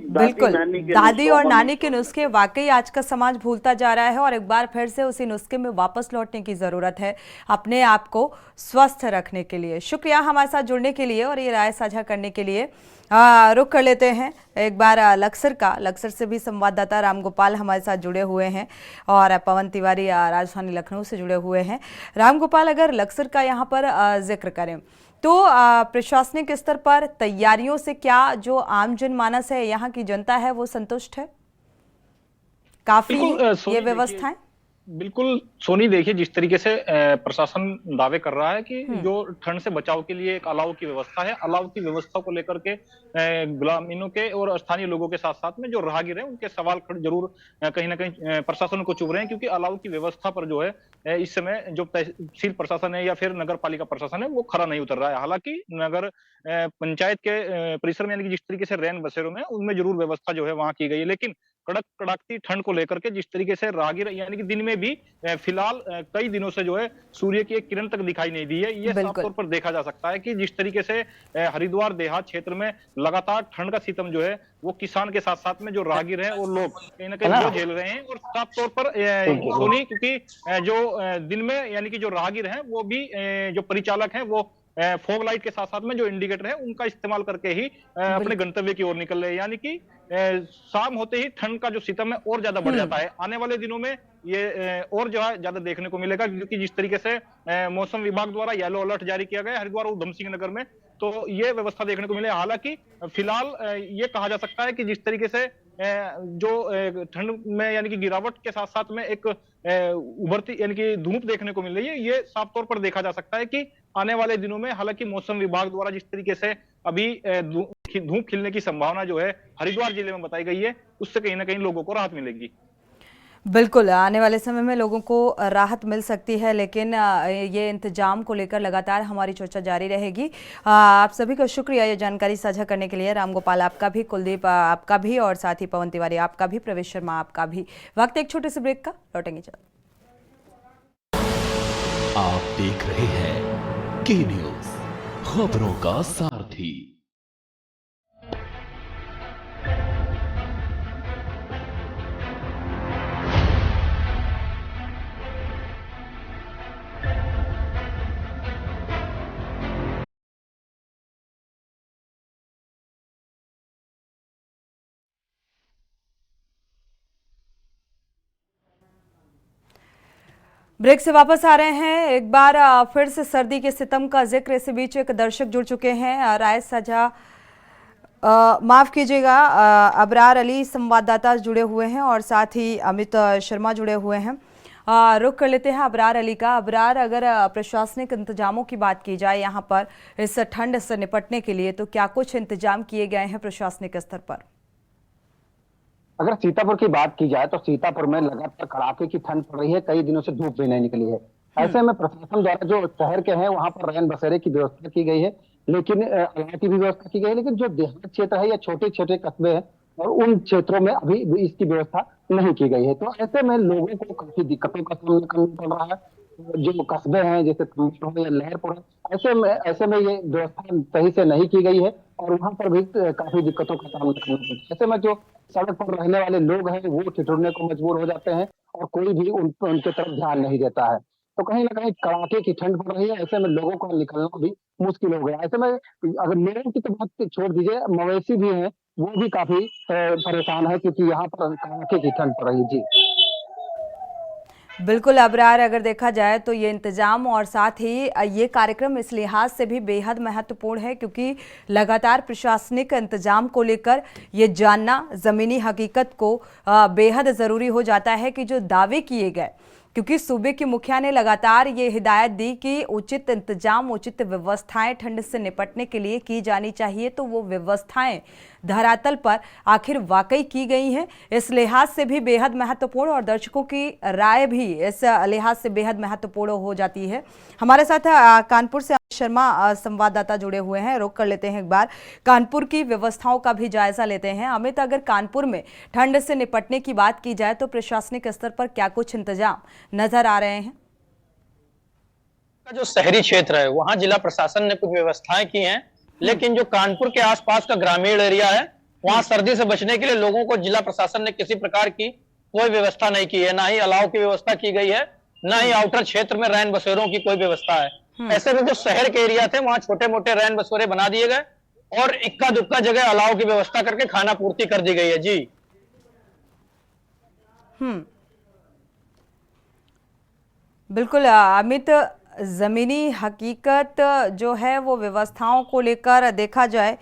बिल्कुल, दादी और नानी के नुस्खे वाकई आज का समाज भूलता जा रहा है और एक बार फिर से उसी नुस्खे में वापस लौटने की जरूरत है अपने आप को स्वस्थ रखने के लिए। शुक्रिया हमारे साथ जुड़ने के लिए और ये राय साझा करने के लिए। रुख कर लेते हैं एक बार लक्सर का। लक्सर से भी संवाददाता रामगोपाल हमारे साथ जुड़े हुए हैं और पवन तिवारी राजधानी लखनऊ से जुड़े हुए हैं। रामगोपाल, अगर लक्सर का यहाँ पर जिक्र करें तो प्रशासनिक स्तर पर तैयारियों से क्या जो आम जनमानस है, यहाँ की जनता है, वो संतुष्ट है? काफी ये व्यवस्थाएं? बिल्कुल सोनी, देखिए जिस तरीके से प्रशासन दावे कर रहा है कि जो ठंड से बचाव के लिए एक अलाव की व्यवस्था है, अलाव की व्यवस्था को लेकर के ग्रामीणों के और स्थानीय लोगों के साथ साथ में जो राहगीर हैं उनके सवाल जरूर कहीं ना कहीं प्रशासन को चुभ रहे हैं, क्योंकि अलाव की व्यवस्था पर जो है इस समय जो तहसील प्रशासन है या फिर नगर पालिका प्रशासन है वो खरा नहीं उतर रहा है। हालांकि नगर पंचायत के परिसर में यानी कि जिस तरीके से रैन बसेरों में उनमें जरूर व्यवस्था जो है वहां की गई है, लेकिन कड़कती ठंड को लेकर के जिस तरीके से राहगीर यानी कि दिन में भी फिलहाल कई दिनों से जो है सूर्य की एक किरण तक दिखाई नहीं दी है। ये साफ तौर पर देखा जा सकता है कि जिस तरीके से हरिद्वार देहात क्षेत्र में लगातार ठंड का सितम जो है वो किसान के साथ साथ में जो राहगीर हैं और लोग कहीं ना कहीं वो झेल रहे हैं। और साफ तौर पर सोनी, क्योंकि जो दिन में यानी कि जो राहगीर हैं वो भी जो परिचालक हैं वो फॉग लाइट के साथ साथ में जो इंडिकेटर है उनका इस्तेमाल करके ही अपने गंतव्य की ओर निकल रहे हैं, यानी कि शाम होते ही ठंड का जो सितम है और ज्यादा बढ़ जाता है। आने वाले दिनों में ये और जो है ज्यादा देखने को मिलेगा, क्योंकि जिस तरीके से मौसम विभाग द्वारा येलो अलर्ट जारी किया गया है हरिद्वार और उधम सिंह नगर में, तो ये व्यवस्था देखने को मिले। हालांकि फिलहाल ये कहा जा सकता है कि जिस तरीके से जो ठंड में यानी कि गिरावट के साथ साथ में एक उभरती यानी कि धूप देखने को मिल रही है, ये साफ तौर पर देखा जा सकता है कि आने वाले दिनों में, हालांकि मौसम विभाग द्वारा जिस तरीके से अभी धूप खिलने की संभावना जो है हरिद्वार जिले में बताई गई है, उससे कहीं ना कहीं लोगों को राहत मिलेगी। बिल्कुल, आने वाले समय में लोगों को राहत मिल सकती है, लेकिन ये इंतजाम को लेकर लगातार हमारी चर्चा जारी रहेगी। आप सभी का शुक्रिया ये जानकारी साझा करने के लिए। रामगोपाल आपका भी, कुलदीप आपका भी और साथ ही पवन तिवारी आपका भी, प्रवेश शर्मा आपका भी। वक्त एक छोटे से ब्रेक का, लौटेंगे जल्द। आप देख रहे हैं के न्यूज, खबरों का सारथी। ब्रेक से वापस आ रहे हैं। एक बार फिर से सर्दी के सितम का जिक्र, इसी बीच एक दर्शक जुड़ चुके हैं, राय साझा माफ कीजिएगा, अबरार अली संवाददाता जुड़े हुए हैं और साथ ही अमित शर्मा जुड़े हुए हैं। रुख कर लेते हैं अबरार अली का। अबरार, अगर प्रशासनिक इंतजामों की बात की जाए यहाँ पर इस ठंड से निपटने के लिए, तो क्या कुछ इंतजाम किए गए हैं प्रशासनिक स्तर पर? अगर सीतापुर की बात की जाए तो सीतापुर में लगातार कड़ाके की ठंड पड़ रही है, कई दिनों से धूप भी नहीं निकली है। ऐसे में प्रशासन द्वारा जो शहर के हैं वहां पर रैन बसेरे की व्यवस्था की गई है, लेकिन अलाव की भी व्यवस्था की गई है, लेकिन जो देहात क्षेत्र है या छोटे छोटे कस्बे हैं और उन क्षेत्रों में अभी इसकी व्यवस्था नहीं की गई है। तो ऐसे में लोगों को काफी दिक्कतों का सामना करना पड़ रहा है। जो कस्बे हैं जैसे या लहरपुर, ऐसे में ये व्यवस्था सही से नहीं की गई है और वहां पर भी काफी दिक्कतों का सामना करना पड़ता है। ऐसे में जो सड़क पर रहने वाले लोग हैं वो ठिठुरने को मजबूर हो जाते हैं और कोई भी उनके तरफ ध्यान नहीं देता है। तो कहीं ना कहीं कड़ाके की ठंड पड़ रही है, ऐसे में लोगों को निकलना भी मुश्किल हो गया। ऐसे में अगर लोगों की तो बात छोड़ दीजिए, मवेशी भी हैं वो भी काफी परेशान है, क्योंकि यहाँ पर कड़ाके की ठंड पड़ रही है। जी बिल्कुल अबरार, अगर देखा जाए तो ये इंतजाम और साथ ही ये कार्यक्रम इस लिहाज से भी बेहद महत्वपूर्ण है, क्योंकि लगातार प्रशासनिक इंतजाम को लेकर ये जानना ज़मीनी हकीकत को बेहद ज़रूरी हो जाता है कि जो दावे किए गए क्योंकि सूबे की मुखिया ने लगातार ये हिदायत दी कि उचित इंतजाम, उचित व्यवस्थाएं ठंड से निपटने के लिए की जानी चाहिए। तो वो व्यवस्थाएं धरातल पर आखिर वाकई की गई हैं, इस लिहाज से भी बेहद महत्वपूर्ण और दर्शकों की राय भी इस लिहाज से बेहद महत्वपूर्ण हो जाती है। हमारे साथ कानपुर से शर्मा संवाददाता जुड़े हुए हैं, रुक कर लेते हैं एक बार, कानपुर की व्यवस्थाओं का भी जायजा लेते हैं। अमित, अगर कानपुर में ठंड से निपटने की बात की जाए तो प्रशासनिक स्तर पर क्या कुछ इंतजाम नजर आ रहे हैं? जो शहरी क्षेत्र है वहां जिला प्रशासन ने कुछ व्यवस्थाएं की हैं, लेकिन जो कानपुर के आसपास का ग्रामीण एरिया है वहां सर्दी से बचने के लिए लोगों को जिला प्रशासन ने किसी प्रकार की कोई व्यवस्था नहीं की है। ना ही अलाव की व्यवस्था की गई है, ना ही आउटर क्षेत्र में रैन बसेरों की कोई व्यवस्था है। ऐसे में जो शहर के एरिया थे वहां छोटे मोटे रैन बसेरे बना दिए गए और इक्का दुक्का जगह अलाव की व्यवस्था करके खाना पूर्ति कर दी गई है। जी बिल्कुल अमित, जमीनी हकीकत जो है वो व्यवस्थाओं को लेकर देखा जाए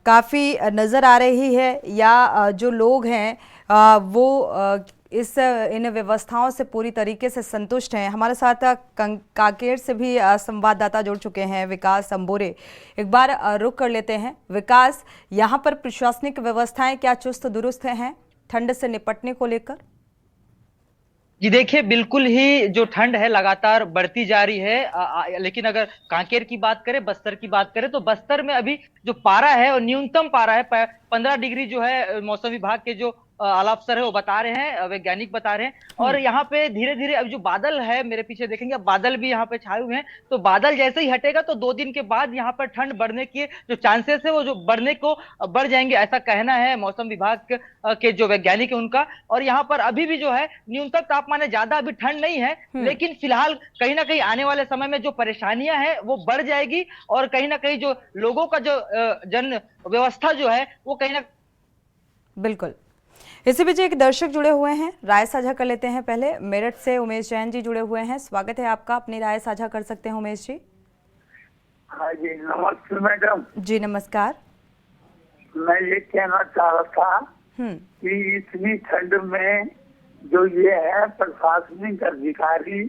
काफ़ी नज़र आ रही है, या जो लोग हैं वो इन व्यवस्थाओं से पूरी तरीके से संतुष्ट हैं? हमारे साथ कांकेर से भी संवाददाता जुड़ चुके हैं, विकास अंबोरे। एक बार रुक कर लेते हैं। विकास, यहाँ पर प्रशासनिक व्यवस्थाएं क्या चुस्त दुरुस्त हैं ठंड से निपटने को लेकर? जी देखिए, बिल्कुल ही जो ठंड है लगातार बढ़ती जा रही है। लेकिन अगर कांकेर की बात करें, बस्तर की बात करें, तो बस्तर में अभी जो पारा है और न्यूनतम पारा है 15 डिग्री जो है मौसम विभाग के जो आला अफसर है वो बता रहे हैं, वैज्ञानिक बता रहे हैं। और यहाँ पे धीरे धीरे अब जो बादल है, मेरे पीछे देखेंगे, अब बादल भी यहाँ पे छाए हुए हैं। तो बादल जैसे ही हटेगा तो 2 दिन के बाद यहाँ पर ठंड बढ़ने के जो चांसेस है वो जो बढ़ने को बढ़ जाएंगे, ऐसा कहना है मौसम विभाग के जो वैज्ञानिक है उनका। और यहाँ पर अभी भी जो है न्यूनतम तापमान है, ज्यादा अभी ठंड नहीं है, लेकिन फिलहाल कहीं ना कहीं आने वाले समय में जो परेशानियां हैं वो बढ़ जाएगी और कहीं ना कहीं जो लोगों का जो जन व्यवस्था जो है वो कहीं ना। बिल्कुल, इसी बीच एक दर्शक जुड़े हुए हैं, राय साझा कर लेते हैं। पहले मेरठ से उमेश जैन जी जुड़े हुए हैं, स्वागत है आपका, अपनी राय साझा कर सकते हैं उमेश जी। हाँ जी, नमस्ते मैडम। जी नमस्कार। मैं ये कहना चाह रहा था कि इतनी ठंड में जो ये है प्रशासनिक अधिकारी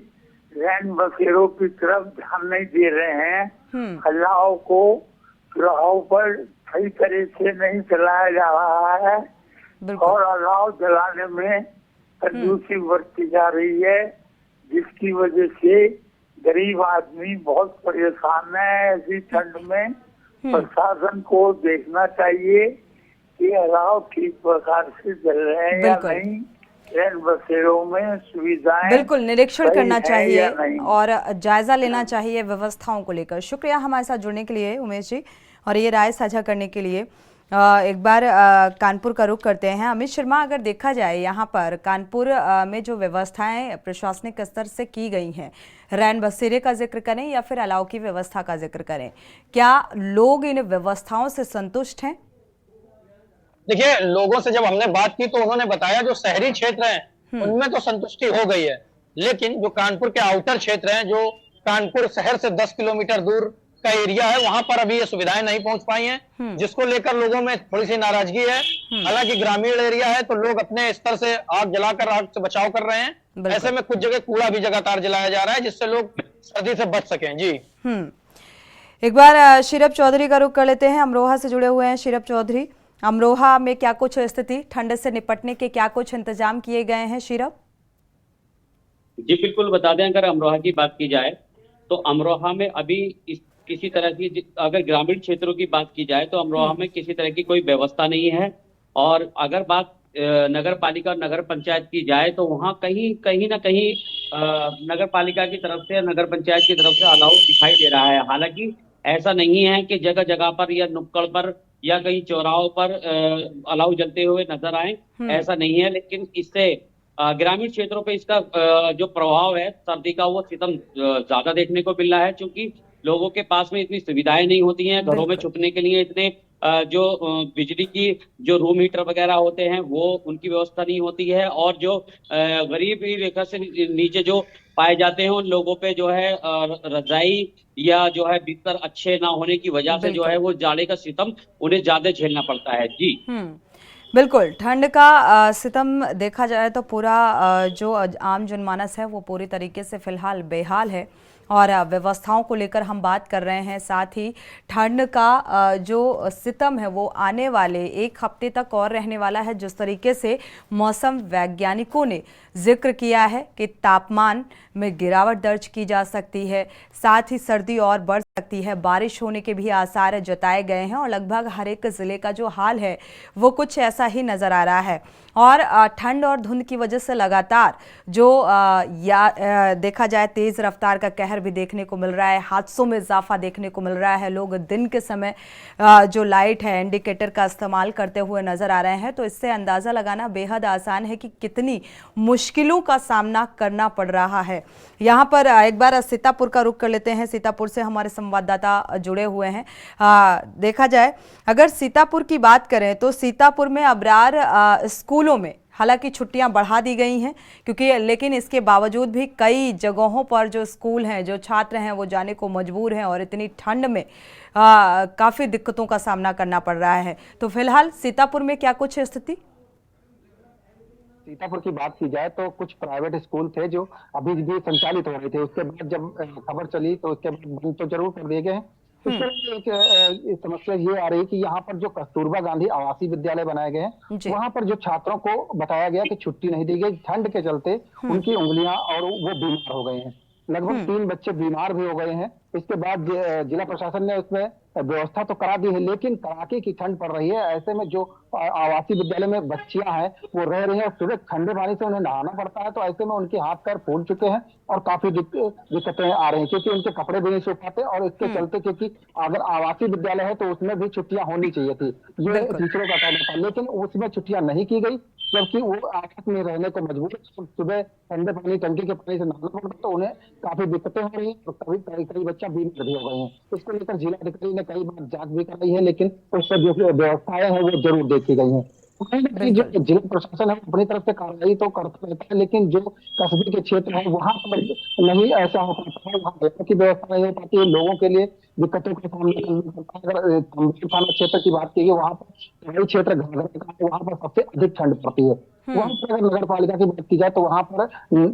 रैन बसेरों की तरफ ध्यान नहीं दे रहे हैं, अलाव को चुराहों पर सही तरह से नहीं चलाया जा रहा है और अलाव जलाने में कंजूसी बरती जा रही है, जिसकी वजह से गरीब आदमी बहुत परेशान है। ऐसी ठंड में प्रशासन को देखना चाहिए कि अलाव ठीक प्रकार से जल रहे हैं या नहीं, रैन बसेरों में सुविधाएं बिल्कुल निरीक्षण करना चाहिए और जायजा लेना चाहिए व्यवस्थाओं को लेकर। शुक्रिया हमारे साथ जुड़ने के लिए उमेश जी और ये राय साझा करने के लिए। एक बार कानपुर का रुख करते हैं। अमित शर्मा, अगर देखा जाए यहाँ पर कानपुर में जो व्यवस्थाएं प्रशासनिक स्तर से की गई हैं, रैन बसेरे का जिक्र करें या फिर अलाव की व्यवस्था का जिक्र करें, क्या लोग इन व्यवस्थाओं से संतुष्ट हैं? देखिए, लोगों से जब हमने बात की तो उन्होंने बताया जो शहरी क्षेत्र हैं उनमें तो संतुष्टि हो गई है, लेकिन जो कानपुर के आउटर क्षेत्र हैं, जो कानपुर शहर से 10 किलोमीटर दूर का एरिया है, वहां पर अभी ये सुविधाएं नहीं पहुंच पाई हैं, जिसको लेकर लोगों में थोड़ी सी नाराजगी है। हालांकि ग्रामीण एरिया है तो लोग अपने स्तर से आग जलाकर आग से बचाव कर रहे हैं। ऐसे में कुछ जगह कूड़ा भी लगातार जलाया जा रहा है जिससे लोग सर्दी से बच सकें। जी एक बार शीरप चौधरी का रुख कर लेते हैं, अमरोहा से जुड़े हुए हैं शीरप चौधरी। अमरोहा में क्या कुछ स्थिति, ठंड से निपटने के क्या कुछ इंतजाम किए गए हैं शीरप? जी बिल्कुल बता दें, अगर अमरोहा की बात की जाए तो अमरोहा में अभी किसी तरह की, अगर ग्रामीण क्षेत्रों की बात की जाए तो अमरोहा में किसी तरह की कोई व्यवस्था नहीं है। और अगर बात नगर पालिका और नगर पंचायत की जाए तो वहाँ कहीं ना कहीं नगर पालिका की तरफ से, नगर पंचायत की तरफ से अलाउ दिखाई दे रहा है। हालांकि ऐसा नहीं है कि जगह जगह पर या नुक्कड़ पर या कहीं चौराहों पर अलाउ जलते हुए नजर आए, ऐसा नहीं है। लेकिन इससे ग्रामीण क्षेत्रों पे इसका जो प्रभाव है सर्दी का, वो सितम ज्यादा देखने को मिल रहा है, क्योंकि लोगों के पास में इतनी सुविधाएं नहीं होती हैं। घरों में छुपने के लिए इतने जो बिजली की जो रूम हीटर वगैरह होते हैं वो उनकी व्यवस्था नहीं होती है। और जो गरीबी रेखा से नीचे जो पाए जाते हैं उन लोगों पे जो है रजाई या जो है बिस्तर अच्छे ना होने की वजह से जो है वो जाड़े का सितम उन्हें ज्यादा झेलना पड़ता है। जी बिल्कुल, ठंड का सितम देखा जाए तो पूरा जो आम जनमानस है वो पूरी तरीके से फिलहाल बेहाल है और व्यवस्थाओं को लेकर हम बात कर रहे हैं। साथ ही ठंड का जो सितम है वो आने वाले एक हफ्ते तक और रहने वाला है। जिस तरीके से मौसम वैज्ञानिकों ने जिक्र किया है कि तापमान में गिरावट दर्ज की जा सकती है, साथ ही सर्दी और बढ़ सकती है, बारिश होने के भी आसार जताए गए हैं और लगभग हर एक जिले का जो हाल है वो कुछ ऐसा ही नजर आ रहा है। और ठंड और धुंध की वजह से लगातार जो देखा जाए तेज रफ्तार का कहर भी देखने को मिल रहा है, हादसों में इजाफा देखने को मिल रहा है। लोग दिन के समय जो लाइट है इंडिकेटर का इस्तेमाल करते हुए नजर आ रहे हैं, तो इससे अंदाजा लगाना बेहद आसान है कि कितनी मुश्किलों का सामना करना पड़ रहा है। यहाँ पर एक बार सीतापुर का रुख कर लेते हैं। सीतापुर से हमारे संवाददाता जुड़े हुए हैं। देखा जाए अगर सीतापुर की बात करें तो सीतापुर में अबरार स्कूलों में हालांकि छुट्टियां बढ़ा दी गई हैं लेकिन इसके बावजूद भी कई जगहों पर जो स्कूल हैं, जो छात्र हैं वो जाने को मजबूर हैं और इतनी ठंड में काफ़ी दिक्कतों का सामना करना पड़ रहा है। तो फिलहाल सीतापुर में क्या कुछ स्थिति? सीतापुर की बात की जाए तो कुछ प्राइवेट स्कूल थे जो अभी भी संचालित हो रहे थे, उसके बाद जब खबर चली तो उसके बाद बंद तो जरूर कर दिए गए हैं। एक समस्या ये आ रही है कि यहाँ पर जो कस्तूरबा गांधी आवासीय विद्यालय बनाए गए हैं वहाँ पर जो छात्रों को बताया गया कि छुट्टी नहीं दी गई, ठंड के चलते उनकी उंगलियां और वो बीमार हो गए हैं। लगभग 3 बच्चे बीमार भी हो गए हैं। इसके बाद जिला प्रशासन ने उसमें व्यवस्था तो करा दी है, लेकिन कड़ाके की ठंड पड़ रही है। ऐसे में जो आवासीय विद्यालय में बच्चियां हैं वो रह रही हैं, सुबह ठंडे पानी से उन्हें नहाना पड़ता है, तो ऐसे में उनके हाथ पैर फूल चुके हैं और काफी दिक्कतें आ रही हैं क्योंकि उनके कपड़े भी नहीं सूख पाते। और इसके चलते क्योंकि अगर आवासीय विद्यालय है तो उसमें भी छुट्टियां होनी चाहिए थी, ये टीचरों का कहना था, लेकिन उसमें छुट्टियां नहीं की गई जबकि वो आपस में रहने को मजबूर। सुबह ठंडे पानी टंकी के पानी से नहाना पड़ता तो उन्हें काफी दिक्कतें हो रही है और कई बच्चा बीमार भी हो गए हैं। इसको लेकर जिलाधिकारी ने कई बार जांच भी कराई है, लेकिन उस पर जो व्यवस्थाएं हैं वो जरूर देखी गई हैं। जो जिला प्रशासन है अपनी तरफ से कार्रवाई तो करता रहता है, लेकिन जो कस्बे के क्षेत्र है वहां पर नहीं ऐसा हो पाता है, वहां की व्यवस्था नहीं हो पाती है, लोगों के लिए दिक्कतों का सामना करना पड़ता है। अगर थाना क्षेत्र की बात की वहां पर कई क्षेत्र घाघरा का वहां पर सबसे अधिक ठंड पड़ती है। वहां पर अगर नगर पालिका की बात की जाए तो वहां पर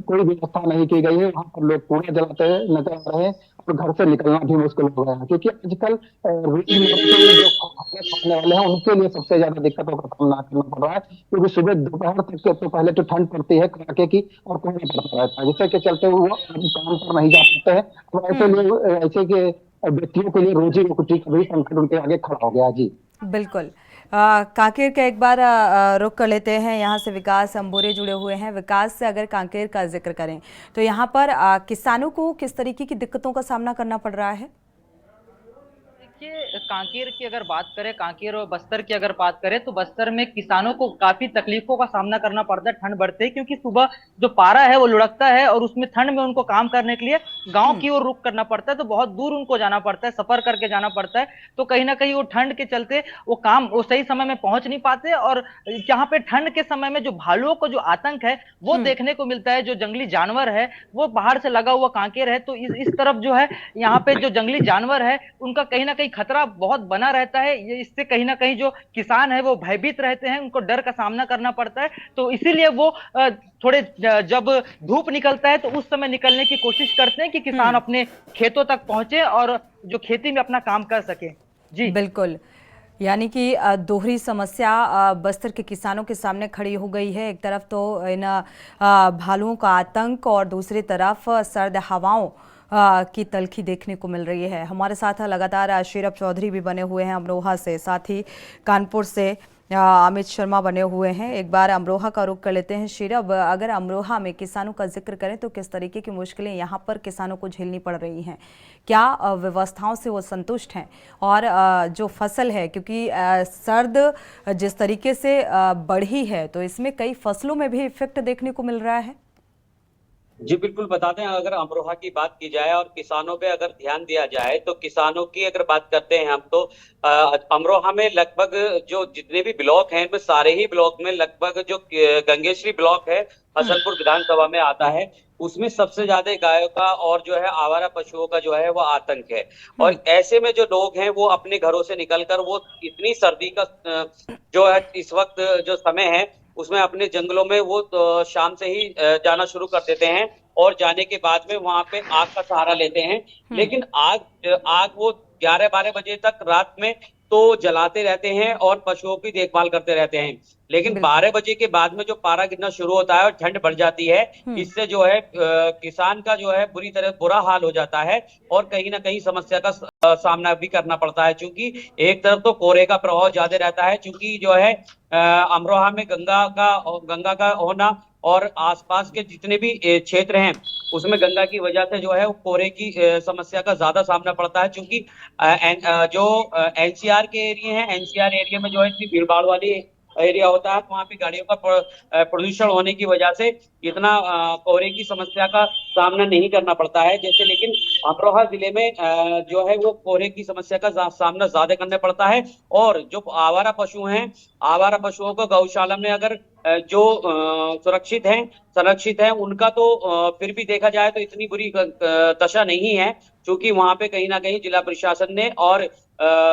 कोई व्यवस्था नहीं की गई है। वहां पर लोग कूड़ा जलाते नजर आ रहे हैं और घर से निकलना भी मुश्किल हो गया है क्योंकि आजकल जो खाने वाले हैं उनके लिए सबसे ज्यादा दिक्कतों का सामना करना पड़ रहा है क्योंकि सुबह दोपहर तक तो पहले तो ठंड पड़ती है कड़ाके की और कोहरा पड़ता रहता है, जिससे के चलते वो काम पर नहीं जा सकते हैं। तो ऐसे के व्यक्तियों के लिए रोजी रोटी का भी संकट उनके आगे खड़ा हो गया। जी बिल्कुल। कांकेर का एक बार रुख कर लेते हैं। यहाँ से विकास अंबोरे जुड़े हुए हैं। विकास से अगर कांकेर का जिक्र करें तो यहाँ पर किसानों को किस तरीके की दिक्कतों का सामना करना पड़ रहा है? कांकेर की अगर बात करें, कांकेर और बस्तर की अगर बात करें तो बस्तर में किसानों को काफी तकलीफों का सामना करना पड़ता है ठंड बढ़ते ही, क्योंकि सुबह जो पारा है वो लुढ़कता है और उसमें ठंड में उनको काम करने के लिए गांव की ओर रुख करना पड़ता है, तो बहुत दूर उनको जाना पड़ता है, सफर करके जाना पड़ता है। तो कहीं ना कहीं वो ठंड के चलते वो सही समय में पहुंच नहीं पाते और जहाँ पे ठंड के समय में जो भालुओं को जो आतंक है वो देखने को मिलता है, जो जंगली जानवर है वो बाहर से लगा हुआ कांकेर है, तो इस तरफ जो है यहाँ पे जो जंगली जानवर है उनका कहीं ना कहीं खतरा बहुत बना रहता है। ये इससे कहीं ना कहीं जो किसान है वो भयभीत रहते हैं, उनको डर का सामना करना पड़ता है। तो इसीलिए वो थोड़े जब धूप निकलता है तो उस समय निकलने की कोशिश करते हैं कि किसान अपने खेतों तक पहुंचे और जो खेती में अपना काम कर सके। जी बिल्कुल, यानी कि दोहरी समस्या बस्तर के किसानों के सामने खड़ी हो गई है। एक तरफ तो इन भालुओं का आतंक और दूसरी तरफ सर्द हवाओं की तलखी देखने को मिल रही है। हमारे साथ लगातार शीरब चौधरी भी बने हुए हैं अमरोहा से, साथ ही कानपुर से अमित शर्मा बने हुए हैं। एक बार अमरोहा का रुख कर लेते हैं। शीरब, अगर अमरोहा में किसानों का जिक्र करें तो किस तरीके की मुश्किलें यहाँ पर किसानों को झेलनी पड़ रही हैं? क्या व्यवस्थाओं से वो संतुष्ट हैं? और जो फसल है, क्योंकि सर्द जिस तरीके से बढ़ी है तो इसमें कई फसलों में भी इफेक्ट देखने को मिल रहा है। जी बिल्कुल, बता दें अगर अमरोहा की बात की जाए और किसानों पे अगर ध्यान दिया जाए तो किसानों की अगर बात करते हैं हम तो अमरोहा में लगभग जो जितने भी ब्लॉक हैं उनमें सारे ही ब्लॉक में लगभग जो गंगेश्वरी ब्लॉक है हसनपुर विधानसभा में आता है, उसमें सबसे ज्यादा गायों का और जो है आवारा पशुओं का जो है वो आतंक है। और ऐसे में जो लोग हैं वो अपने घरों से निकलकर वो इतनी सर्दी का जो है इस वक्त जो समय है उसमें अपने जंगलों में वो शाम से ही जाना शुरू कर देते हैं और जाने के बाद में वहां पे आग का सहारा लेते हैं। लेकिन आग वो 11-12 बजे तक रात में तो जलाते रहते हैं और पशुओं की देखभाल करते रहते हैं। लेकिन 12 बजे के बाद में जो पारा गिरना शुरू होता है और ठंड बढ़ जाती है, इससे जो है किसान का जो है बुरा हाल हो जाता है और कहीं ना कहीं समस्या का सामना भी करना पड़ता है। क्योंकि एक तरफ तो कोहरे का प्रभाव ज्यादा रहता है, क्योंकि जो है अमरोहा में गंगा का होना और आसपास के जितने भी क्षेत्र हैं उसमें गंगा की वजह से जो है वो कोहरे की समस्या का ज्यादा सामना पड़ता है। क्योंकि जो एनसीआर के एरिया हैं, एनसीआर एरिया में जो है इतनी भीड़ भाड़ वाली एरिया होता है, तो वहाँ पे गाड़ियों का प्रदूषण होने की वजह से इतना कोहरे की समस्या का सामना नहीं करना पड़ता है जैसे। लेकिन अमरोहा जिले में जो है वो कोहरे की समस्या का सामना ज्यादा करना पड़ता है। और जो आवारा पशु हैं, आवारा पशुओं को गौशाला में अगर जो संरक्षित है उनका तो फिर भी देखा जाए तो इतनी बुरी दशा नहीं है, क्योंकि वहां पे कहीं ना कहीं जिला प्रशासन ने और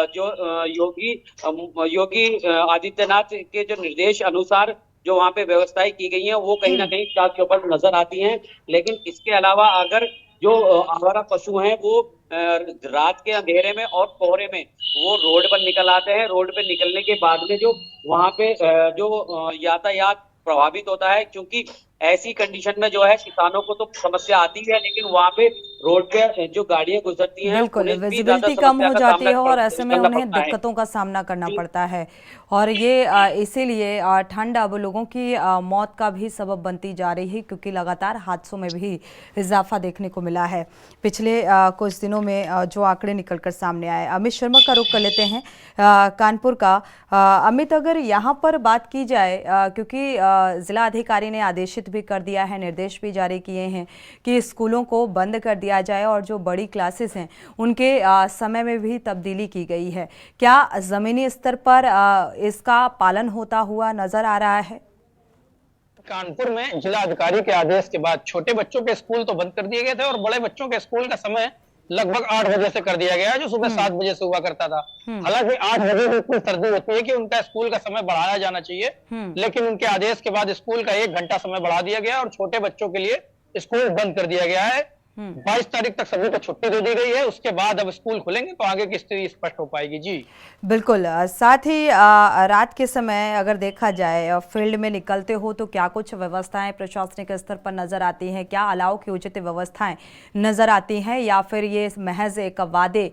जो योगी आदित्यनाथ के जो निर्देश अनुसार जो वहां पे व्यवस्थाएं की गई हैं वो कहीं ना कहीं चाक चौपट नजर आती हैं। लेकिन इसके अलावा अगर जो आवारा पशु हैं वो रात के अंधेरे में और कोहरे में वो रोड पर निकल आते हैं। रोड पे निकलने के बाद में जो वहां पे जो यातायात प्रभावित होता है, क्योंकि ऐसी कंडीशन में जो है किसानों को तो समस्या आती है, लेकिन वहां पे रोड पे जो गाड़ियां गुजरती हैं बिल्कुल विजिबिलिटी कम हो जाती है और ऐसे में उन्हें दिक्कतों का सामना करना पड़ता है। और ये इसीलिए ठंड अब लोगों की मौत का भी सबब बनती जा रही है, क्योंकि लगातार हादसों में भी इजाफा देखने को मिला है पिछले कुछ दिनों में जो आंकड़े निकलकर सामने आए। अमित शर्मा का रुख कर लेते हैं कानपुर का। अमित, अगर यहाँ पर बात की जाए, क्योंकि जिला अधिकारी ने आदेशित भी कर दिया है, निर्देश भी जारी किए हैं कि स्कूलों को बंद कर दिया जाए और जो बड़ी क्लासेस हैं उनके समय में भी तब्दीली की गई है। क्या जमीनी स्तर पर इसका पालन होता हुआ नजर आ रहा है? कानपुर में जिला अधिकारी के आदेश के बाद छोटे बच्चों के स्कूल तो बंद कर दिए गए थे और बड़े बच्चों के स्कूल का समय लगभग 8 बजे से कर दिया गया है, जो सुबह 7 बजे से हुआ करता था। हालांकि 8 बजे में इतनी सर्दी होती है कि उनका स्कूल का समय बढ़ाया जाना चाहिए, लेकिन उनके आदेश के बाद स्कूल का 1 घंटा समय बढ़ा दिया गया और छोटे बच्चों के लिए स्कूल बंद कर दिया गया है। 22 तारीख तक सभी को छुट्टी दे दी गई है, उसके बाद अब स्कूल खुलेंगे तो आगे की स्थिति स्पष्ट हो पाएगी। जी बिल्कुल। साथ ही रात के समय अगर देखा जाए फील्ड में निकलते हो तो क्या कुछ व्यवस्थाएं प्रशासनिक स्तर पर नजर आती हैं? क्या अलाव की उचित व्यवस्थाएं नजर आती हैं, या फिर ये महज एक वादे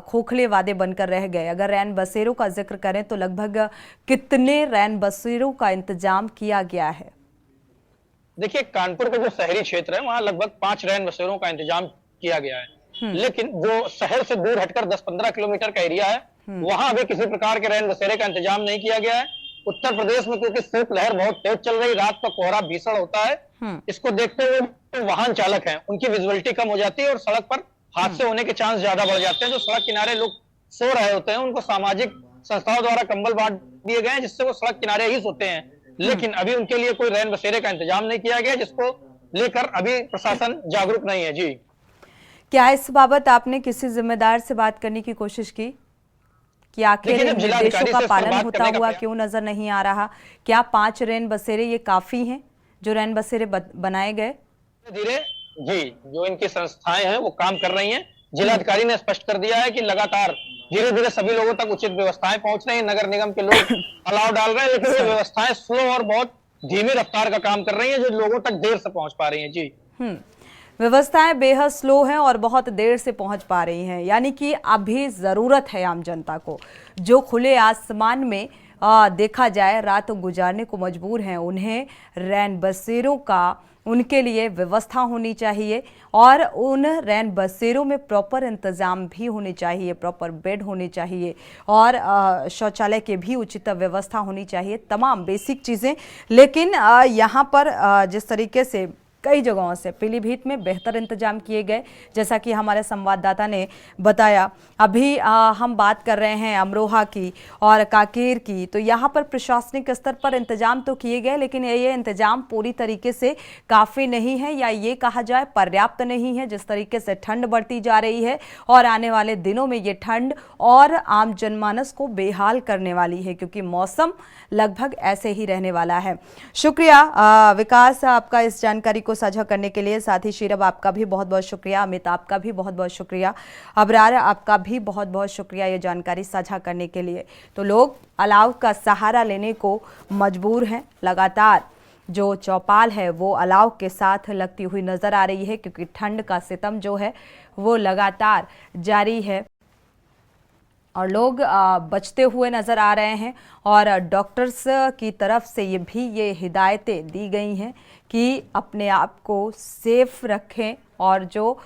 खोखले वादे बनकर रह गए? अगर रैन बसेरों का जिक्र करें तो लगभग कितने रैन बसेरों का इंतजाम किया गया है? देखिए, कानपुर का जो शहरी क्षेत्र है वहां लगभग 5 रैन बसेरों का इंतजाम किया गया है, लेकिन जो शहर से दूर हटकर 10-15 किलोमीटर का एरिया है वहां अभी किसी प्रकार के रैन बसेरे का इंतजाम नहीं किया गया है। उत्तर प्रदेश में क्योंकि शीतलहर बहुत तेज चल रही, रात का कोहरा भीषण होता है, इसको देखते हुए वाहन चालक हैं उनकी विजिबिलिटी कम हो जाती है और सड़क पर हादसे होने के चांस ज्यादा बढ़ जाते हैं। जो सड़क किनारे लोग सो रहे होते हैं उनको सामाजिक संस्थाओं द्वारा कंबल बांट दिए गए हैं, जिससे वो सड़क किनारे ही सोते हैं, लेकिन अभी उनके लिए कोई रैन बसेरे का इंतजाम नहीं किया गया, जिसको लेकर अभी प्रशासन जागरूक नहीं है। जी, क्या इस बाबत आपने किसी जिम्मेदार से बात करने की कोशिश की कि आखिर निर्देशों का पालन होता हुआ क्यों नजर नहीं आ रहा? क्या 5 रैन बसेरे ये काफी हैं जो रैन बसेरे बनाए गए? धीरे जी, जो इनकी संस्थाएं हैं वो काम कर रही हैं। जिलाधिकारी ने स्पष्ट कर दिया है कि लगातार धीरे धीरे सभी लोगों तक उचित व्यवस्थाएं पहुंच रही हैं। नगर निगम के लोग अलाव डाल रहे हैं, लेकिन ये व्यवस्थाएं स्लो और बहुत धीमी रफ्तार का काम कर रही हैं, जो लोगों तक देर से पहुंच पा रही हैं। जी, व्यवस्थाएं बेहद स्लो हैं और बहुत देर से पहुंच पा रही हैं, यानी कि अभी जरूरत है आम जनता को जो खुले आसमान में देखा जाए रात गुजारने को मजबूर हैं, उन्हें रैन बसेरों का उनके लिए व्यवस्था होनी चाहिए और उन रैन बसेरों में प्रॉपर इंतज़ाम भी होने चाहिए, प्रॉपर बेड होने चाहिए और शौचालय के भी उचित व्यवस्था होनी चाहिए, तमाम बेसिक चीज़ें। लेकिन यहाँ पर जिस तरीके से कई जगहों से पीलीभीत में बेहतर इंतजाम किए गए, जैसा कि हमारे संवाददाता ने बताया। अभी हम बात कर रहे हैं अमरोहा की और कांकेर की, तो यहाँ पर प्रशासनिक स्तर पर इंतजाम तो किए गए, लेकिन ये इंतजाम पूरी तरीके से काफ़ी नहीं है, या ये कहा जाए पर्याप्त नहीं है। जिस तरीके से ठंड बढ़ती जा रही है और आने वाले दिनों में ये ठंड और आम जनमानस को बेहाल करने वाली है, क्योंकि मौसम लगभग ऐसे ही रहने वाला है। शुक्रिया विकास आपका इस जानकारी को साझा करने के लिए। साथ ही शीरब आपका भी बहुत बहुत शुक्रिया, अमित आपका भी बहुत बहुत शुक्रिया, अबरार आपका भी बहुत बहुत शुक्रिया ये जानकारी साझा करने के लिए। तो लोग अलाव का सहारा लेने को मजबूर हैं। लगातार जो चौपाल है वो अलाव के साथ लगती हुई नजर आ रही है, क्योंकि ठंड का सितम जो है वो लगातार जारी है और लोग बचते हुए नज़र आ रहे हैं। और डॉक्टर्स की तरफ से ये हिदायतें दी गई हैं कि अपने आप को सेफ रखें और जो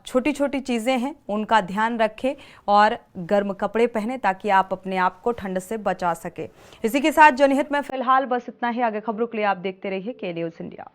छोटी छोटी चीज़ें हैं उनका ध्यान रखें और गर्म कपड़े पहने, ताकि आप अपने आप को ठंड से बचा सके। इसी के साथ जनहित में फिलहाल बस इतना ही। आगे खबरों के लिए आप देखते रहिए के न्यूज़ इंडिया।